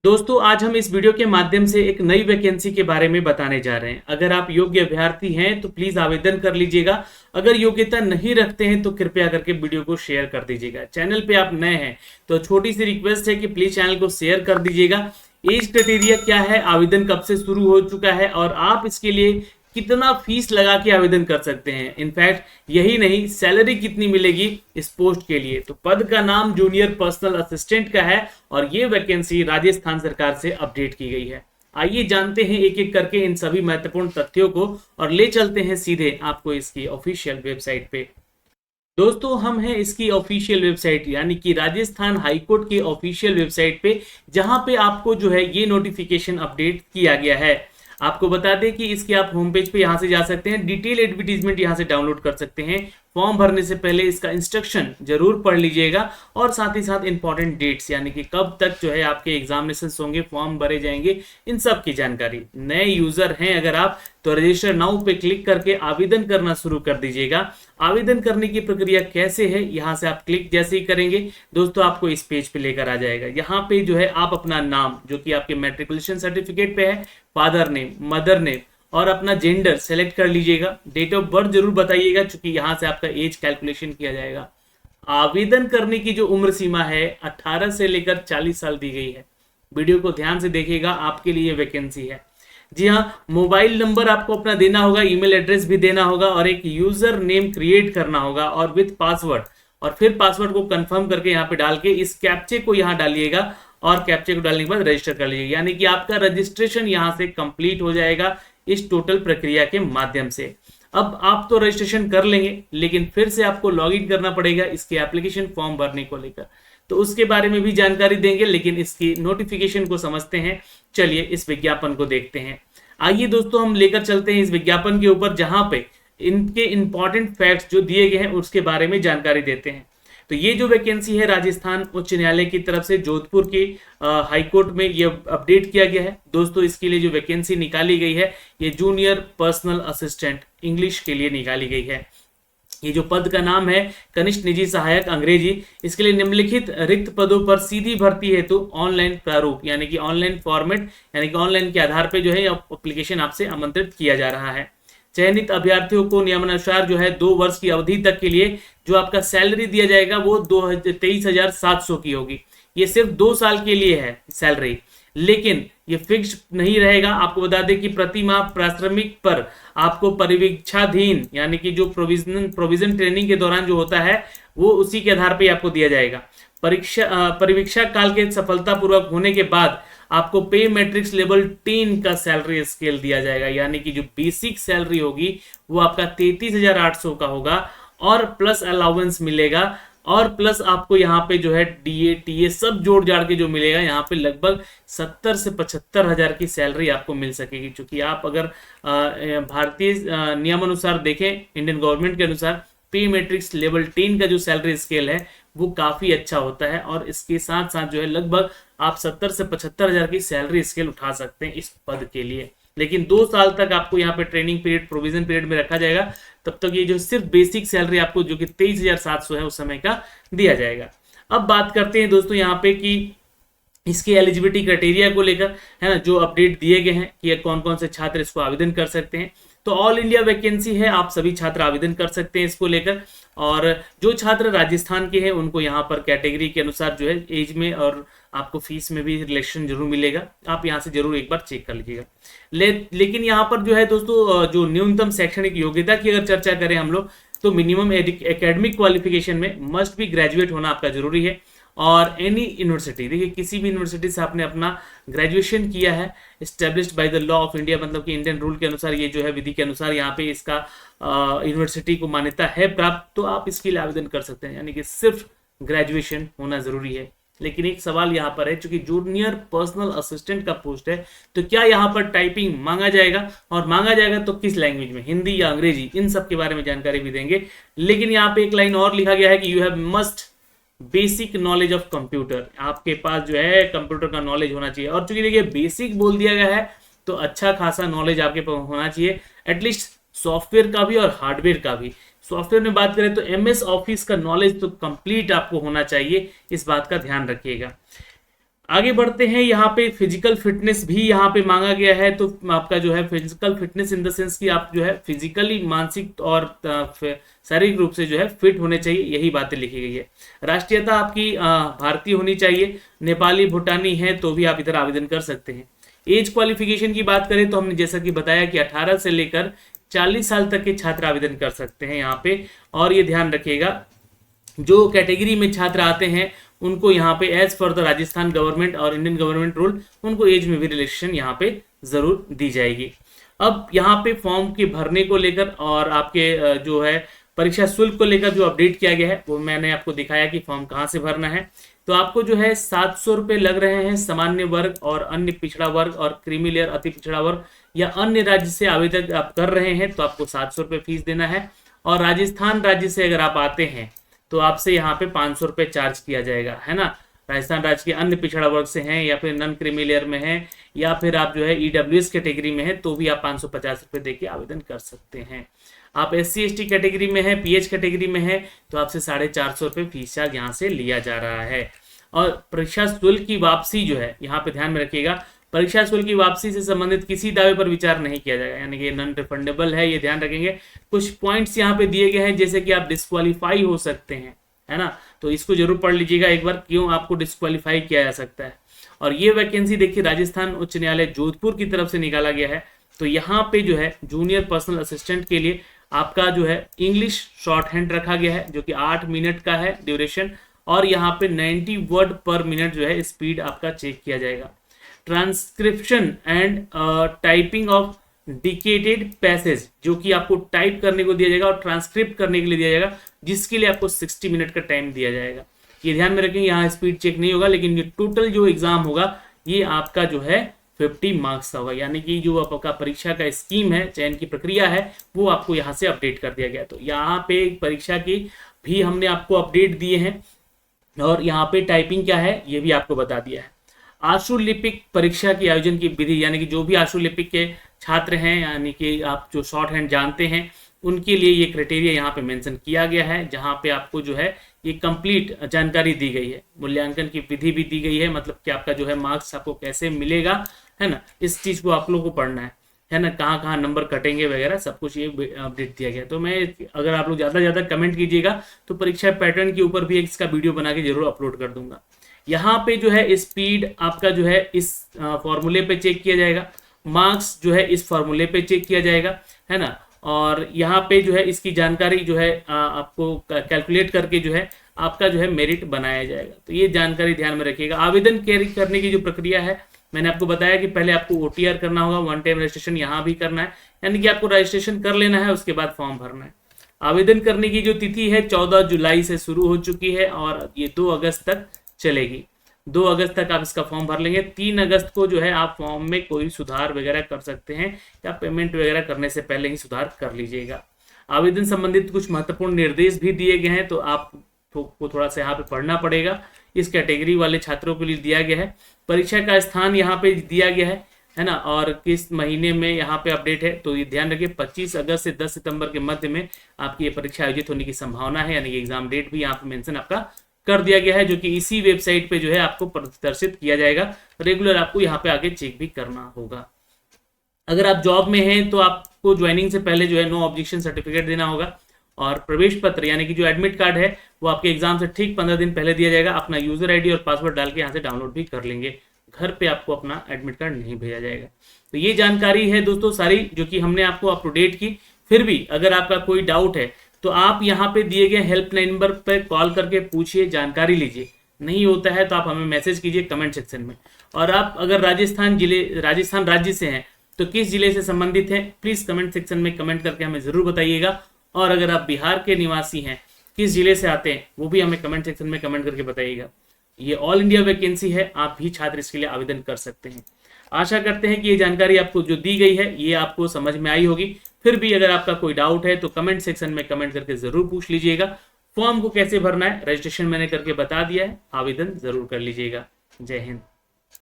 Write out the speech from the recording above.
दोस्तों आज हम इस वीडियो के माध्यम से एक नई वैकेंसी के बारे में बताने जा रहे हैं। अगर आप योग्य अभ्यर्थी हैं तो प्लीज आवेदन कर लीजिएगा। अगर योग्यता नहीं रखते हैं तो कृपया करके वीडियो को शेयर कर दीजिएगा। चैनल पे आप नए हैं तो छोटी सी रिक्वेस्ट है कि प्लीज चैनल को शेयर कर दीजिएगा। एज क्राइटेरिया क्या है, आवेदन कब से शुरू हो चुका है और आप इसके लिए कितना फीस लगा के आवेदन कर सकते हैं। इनफैक्ट यही नहीं, सैलरी कितनी मिलेगी इस पोस्ट के लिए। तो पद का नाम जूनियर पर्सनल असिस्टेंट का है और ये वैकेंसी राजस्थान सरकार से अपडेट की गई है। आइए जानते हैं एक एक करके इन सभी महत्वपूर्ण तथ्यों को और ले चलते हैं सीधे आपको इसकी ऑफिशियल वेबसाइट पे। दोस्तों हम हैं इसकी ऑफिशियल वेबसाइट यानी कि राजस्थान हाईकोर्ट की ऑफिशियल वेबसाइट पे, जहां पे आपको जो है ये नोटिफिकेशन अपडेट किया गया है। आपको बता दें कि इसके आप होम पेज पे यहां से जा सकते हैं, डिटेल एडवर्टीजमेंट यहां से डाउनलोड कर सकते हैं। फॉर्म भरने से पहले इसका इंस्ट्रक्शन जरूर पढ़ लीजिएगा और साथ ही साथ इंपॉर्टेंट डेट्स यानी कि कब तक जो है आपके एग्जामिनेशन होंगे, फॉर्म भरे जाएंगे, इन सब की जानकारी। नए यूजर हैं अगर आप तो रजिस्टर नाउ पे क्लिक करके आवेदन करना शुरू कर दीजिएगा। आवेदन करने की प्रक्रिया कैसे है, यहां से आप क्लिक जैसे ही करेंगे दोस्तों आपको इस पेज पे लेकर आ जाएगा। यहाँ पे जो है आप अपना नाम जो कि आपके मैट्रिकुलेशन सर्टिफिकेट पे है, फादर नेम, मदर नेम और अपना जेंडर सेलेक्ट कर लीजिएगा। डेट ऑफ बर्थ जरूर बताइएगा क्योंकि यहां से आपका एज कैलकुलेशन किया जाएगा। आवेदन करने की जो उम्र सीमा है 18 से लेकर 40 साल दी गई है। वीडियो को ध्यान से देखिएगा, आपके लिए वैकेंसी है। जी हाँ, मोबाइल नंबर आपको अपना देना होगा, ईमेल एड्रेस भी देना होगा और एक यूजर नेम क्रिएट करना होगा और विथ पासवर्ड, और फिर पासवर्ड को कंफर्म करके यहाँ पे डाल के इस कैप्चे को यहाँ डालिएगा और कैप्चे को डालने के बाद रजिस्टर कर लीजिएगा। यानी कि आपका रजिस्ट्रेशन यहाँ से कंप्लीट हो जाएगा इस टोटल प्रक्रिया के माध्यम से। अब आप तो रजिस्ट्रेशन कर लेंगे लेकिन फिर से आपको लॉग इन करना पड़ेगा इसके एप्लीकेशन फॉर्म भरने को लेकर, तो उसके बारे में भी जानकारी देंगे, लेकिन इसकी नोटिफिकेशन को समझते हैं। चलिए इस विज्ञापन को देखते हैं। आइए दोस्तों हम लेकर चलते हैं इस विज्ञापन के ऊपर, जहां पे इनके इंपॉर्टेंट फैक्ट्स जो दिए गए हैं उसके बारे में जानकारी देते हैं। तो ये जो वैकेंसी है राजस्थान उच्च न्यायालय की तरफ से जोधपुर के हाईकोर्ट में ये अपडेट किया गया है। दोस्तों इसके लिए जो वैकेंसी निकाली गई है ये जूनियर पर्सनल असिस्टेंट इंग्लिश के लिए निकाली गई है। ये जो पद का नाम है कनिष्ठ निजी सहायक अंग्रेजी, इसके लिए निम्नलिखित रिक्त पदों पर सीधी भर्ती हेतु ऑनलाइन प्रारूप यानी कि ऑनलाइन फॉर्मेट यानी कि ऑनलाइन के आधार पर जो है एप्लीकेशन आपसे आमंत्रित किया जा रहा है। चयनित अभ्यर्थियों को नियमानुसार जो है 2 वर्ष की अवधि तक के लिए जो आपका सैलरी दिया जाएगा वो 23,700 की होगी। ये सिर्फ 2 साल के लिए है सैलरी, लेकिन ये फिक्स नहीं रहेगा। आपको बता दें कि प्रति माह प्राथमिक पर आपको परिवीक्षाधीन यानी कि जो प्रोविजन ट्रेनिंग के दौरान जो होता है वो उसी के आधार पे आपको दिया जाएगा। परिवीक्षा काल के सफलतापूर्वक होने के बाद आपको पे मैट्रिक्स लेवल 10 का सैलरी स्केल दिया जाएगा, यानी कि जो बेसिक सैलरी होगी वो आपका 33,800 का होगा और प्लस अलाउंस मिलेगा और प्लस आपको यहाँ पे जो है डीए टीए सब जोड़ जाड़ के जो मिलेगा, यहाँ पे लगभग 70 से 75 हजार की सैलरी आपको मिल सकेगी। क्योंकि आप अगर भारतीय नियमानुसार देखें, इंडियन गवर्नमेंट के अनुसार पे मैट्रिक्स लेवल 10 का जो सैलरी स्केल है वो काफी अच्छा होता है और इसके साथ साथ जो है लगभग आप 70 से 75 हजार की सैलरी स्केल उठा सकते हैं इस पद के लिए। लेकिन 2 साल तक आपको यहाँ पे ट्रेनिंग पीरियड प्रोविजन पीरियड में रखा जाएगा, तब तक ये जो सिर्फ बेसिक सैलरी आपको जो कि 23,700 है उस समय का दिया जाएगा। अब बात करते हैं दोस्तों यहाँ पे कि इसके एलिजिबिलिटी क्राइटेरिया को लेकर, है ना, जो अपडेट दिए गए हैं कि कौन कौन से छात्र इसको आवेदन कर सकते हैं। तो ऑल इंडिया वैकेंसी है, आप सभी छात्र आवेदन कर सकते हैं इसको लेकर। और जो छात्र राजस्थान के हैं उनको यहाँ पर कैटेगरी के अनुसार जो है एज में और आपको फीस में भी रिलेक्शन जरूर मिलेगा। आप यहाँ से जरूर एक बार चेक कर लीजिएगा। लेकिन यहाँ पर जो है दोस्तों जो न्यूनतम शैक्षणिक योग्यता की अगर चर्चा करें हम लोग तो मिनिमम एकेडमिक क्वालिफिकेशन में मस्ट भी ग्रेजुएट होना आपका जरूरी है। और एनी यूनिवर्सिटी, देखिए किसी भी यूनिवर्सिटी से आपने अपना ग्रेजुएशन किया है established by the law of India, मतलब कि इंडियन रूल के अनुसार, ये जो है विधि के अनुसार यहाँ पे इसका यूनिवर्सिटी को मान्यता है प्राप्त, तो आप इसके लिए आवेदन कर सकते हैं। यानी कि सिर्फ ग्रेजुएशन होना जरूरी है। लेकिन एक सवाल यहाँ पर है, चूंकि जूनियर पर्सनल असिस्टेंट का पोस्ट है तो क्या यहाँ पर टाइपिंग मांगा जाएगा, और मांगा जाएगा तो किस लैंग्वेज में, हिंदी या अंग्रेजी, इन सब के बारे में जानकारी भी देंगे। लेकिन यहाँ पे एक लाइन और लिखा गया है कि you have must basic knowledge of computer, आपके पास जो है कंप्यूटर का नॉलेज होना चाहिए। और चूंकि देखिए बेसिक बोल दिया गया है तो अच्छा खासा नॉलेज आपके पास होना चाहिए, एटलीस्ट सॉफ्टवेयर का भी और हार्डवेयर का भी। सॉफ्टवेयर में बात करें तो एमएस ऑफिस का नॉलेज तो कंप्लीट आपको होना चाहिए, इस बात का ध्यान रखिएगा। आगे बढ़ते हैं, यहाँ पे फिजिकल फिटनेस भी यहाँ पे मांगा गया है। तो आपका जो है physical fitness in the sense कि आप जो है फिजिकली, मानसिक और शारीरिक रूप से जो है फिट होने चाहिए, यही बातें लिखी गई है। राष्ट्रीयता आपकी भारतीय होनी चाहिए, नेपाली भूटानी है तो भी आप इधर आवेदन कर सकते हैं। एज क्वालिफिकेशन की बात करें तो हमने जैसा कि बताया कि 18 से लेकर 40 साल तक के छात्र आवेदन कर सकते हैं यहाँ पे। और ये ध्यान रखिएगा, जो कैटेगरी में छात्र आते हैं उनको यहाँ पे as per the Rajasthan government और इंडियन गवर्नमेंट रूल, उनको एज में भी रिलैक्सेशन यहाँ पे जरूर दी जाएगी। अब यहाँ पे फॉर्म के भरने को लेकर और आपके जो है परीक्षा शुल्क को लेकर जो अपडेट किया गया है वो मैंने आपको दिखाया कि फॉर्म कहाँ से भरना है। तो आपको जो है 700 रुपये लग रहे हैं सामान्य वर्ग और अन्य पिछड़ा वर्ग और क्रीमी लेयर अति पिछड़ा वर्ग या अन्य राज्य से आवेदन आप कर रहे हैं तो आपको 700 रुपये फीस देना है। और राजस्थान राज्य से अगर आप आते हैं तो आपसे यहाँ पे 500 रुपये चार्ज किया जाएगा, है ना। राजस्थान राज्य के अन्य पिछड़ा वर्ग से हैं या फिर नॉन क्रीमी लेयर में हैं या फिर आप जो है EWS कैटेगरी में है तो भी आप 550 रुपये देके आवेदन कर सकते हैं। आप SC ST कैटेगरी में है, PH कैटेगरी में है तो आपसे 450 रुपये फीस चार्ज यहाँ से लिया जा रहा है। और परीक्षा शुल्क की वापसी जो है यहाँ पे ध्यान में रखिएगा, परीक्षा शुल्क की वापसी से संबंधित किसी दावे पर विचार नहीं किया जाएगा, यानी कि नॉन रिफंडेबल है, ये ध्यान रखेंगे। कुछ पॉइंट्स यहाँ पे दिए गए हैं जैसे कि आप डिस्क्वालीफाई हो सकते हैं, है ना, तो इसको जरूर पढ़ लीजिएगा एक बार, क्यों आपको डिस्क्वालीफाई किया जा सकता है। और ये वैकेंसी देखिए राजस्थान उच्च न्यायालय जोधपुर की तरफ से निकाला गया है। तो यहाँ पे जो है जूनियर पर्सनल असिस्टेंट के लिए आपका जो है इंग्लिश शॉर्ट हैंड रखा गया है जो कि 8 मिनट का है ड्यूरेशन, और यहाँ पे 90 वर्ड पर मिनट जो है स्पीड आपका चेक किया जाएगा। Transcription and typing of dictated passage जो कि आपको टाइप करने को दिया जाएगा और ट्रांसक्रिप्ट करने के लिए दिया जाएगा, जिसके लिए आपको 60 मिनट का टाइम दिया जाएगा। ये ध्यान में रखेंगे, यहाँ स्पीड चेक नहीं होगा, लेकिन ये टोटल जो एग्जाम होगा ये आपका जो है 50 मार्क्स का होगा, यानी कि जो आपका परीक्षा का स्कीम है, चयन की प्रक्रिया है, वो आपको यहाँ से अपडेट कर दिया गया। तो यहाँ पे परीक्षा की भी हमने आपको अपडेट दिए हैं और यहाँ पे टाइपिंग क्या है ये भी आपको बता दिया है। आशुलिपिक परीक्षा की आयोजन की विधि, यानी कि जो भी आशुलिपिक के छात्र हैं, यानी कि आप जो शॉर्ट हैंड जानते हैं, उनके लिए ये क्राइटेरिया यहाँ पे मेंशन किया गया है, जहाँ पे आपको जो है ये कंप्लीट जानकारी दी गई है। मूल्यांकन की विधि भी दी गई है, मतलब कि आपका जो है मार्क्स आपको कैसे मिलेगा, है ना, इस चीज़ को आप लोगों को पढ़ना है ना, कहाँ कहाँ नंबर कटेंगे वगैरह सब कुछ ये अपडेट दिया गया। तो मैं अगर आप लोग ज़्यादा से ज़्यादा कमेंट कीजिएगा तो परीक्षा पैटर्न के ऊपर भी इसका वीडियो बना के जरूर अपलोड कर दूंगा। यहाँ पे जो है स्पीड आपका जो है इस फॉर्मूले पे चेक किया जाएगा, मार्क्स जो है इस फॉर्मूले पे चेक किया जाएगा, है ना। और यहाँ पे जो है इसकी जानकारी जो है आपको कैलकुलेट करके जो है आपका जो है मेरिट बनाया जाएगा। तो ये जानकारी ध्यान में रखिएगा। आवेदन करने की जो प्रक्रिया है मैंने आपको बताया कि पहले आपको OTR करना होगा, वन टाइम रजिस्ट्रेशन यहाँ भी करना है, यानी कि आपको रजिस्ट्रेशन कर लेना है, उसके बाद फॉर्म भरना है। आवेदन करने की जो तिथि है 14 जुलाई से शुरू हो चुकी है और ये 2 अगस्त तक चलेगी। 2 अगस्त तक आप इसका फॉर्म भर लेंगे। 3 अगस्त को जो है आप फॉर्म में कोई सुधार वगैरह कर सकते हैं या पेमेंट वगैरह करने से पहले ही सुधार कर लीजिएगा। आवेदन संबंधित कुछ महत्वपूर्ण निर्देश भी दिए गए हैं, तो आपको थोड़ा सा यहाँ पे पढ़ना पड़ेगा। इस कैटेगरी वाले छात्रों के लिए दिया गया है, परीक्षा का स्थान यहाँ पे दिया गया है ना, और किस महीने में यहाँ पे अपडेट है। तो ये ध्यान रखिए 25 अगस्त से 10 सितंबर के मध्य में आपकी ये परीक्षा आयोजित होने की संभावना है, यानी कि एग्जाम डेट भी यहाँ पे मेंशन आपका कर दिया गया है, जो कि इसी वेबसाइट पे जो है आपको प्रदर्शित किया जाएगा। रेगुलर आपको यहाँ पे आगे चेक भी करना होगा। अगर आप जॉब में हैं तो आपको ज्वाइनिंग से पहले जो है नो ऑब्जेक्शन सर्टिफिकेट देना होगा, और प्रवेश पत्र यानी कि जो एडमिट कार्ड है वो आपके एग्जाम से ठीक 15 दिन पहले दिया जाएगा। अपना यूजर आईडी और पासवर्ड डाल के यहाँ से डाउनलोड भी कर लेंगे, घर पे आपको अपना एडमिट कार्ड नहीं भेजा जाएगा। तो ये जानकारी है दोस्तों सारी जो कि हमने आपको अप टू डेट की। फिर भी अगर आपका कोई डाउट है तो आप यहाँ पे दिए गए हेल्पलाइन नंबर पर कॉल करके पूछिए, जानकारी लीजिए। नहीं होता है तो आप हमें मैसेज कीजिए कमेंट सेक्शन में। और आप अगर राजस्थान राज्य से हैं तो किस जिले से संबंधित हैं प्लीज कमेंट सेक्शन में कमेंट करके हमें जरूर बताइएगा। और अगर आप बिहार के निवासी हैं, किस जिले से आते हैं वो भी हमें कमेंट सेक्शन में कमेंट करके बताइएगा। ये ऑल इंडिया वैकेंसी है, आप भी छात्र इसके लिए आवेदन कर सकते हैं। आशा करते हैं कि ये जानकारी आपको जो दी गई है ये आपको समझ में आई होगी। फिर भी अगर आपका कोई डाउट है तो कमेंट सेक्शन में कमेंट करके जरूर पूछ लीजिएगा। फॉर्म को कैसे भरना है रजिस्ट्रेशन मैंने करके बता दिया है, आवेदन जरूर कर लीजिएगा। जय हिंद।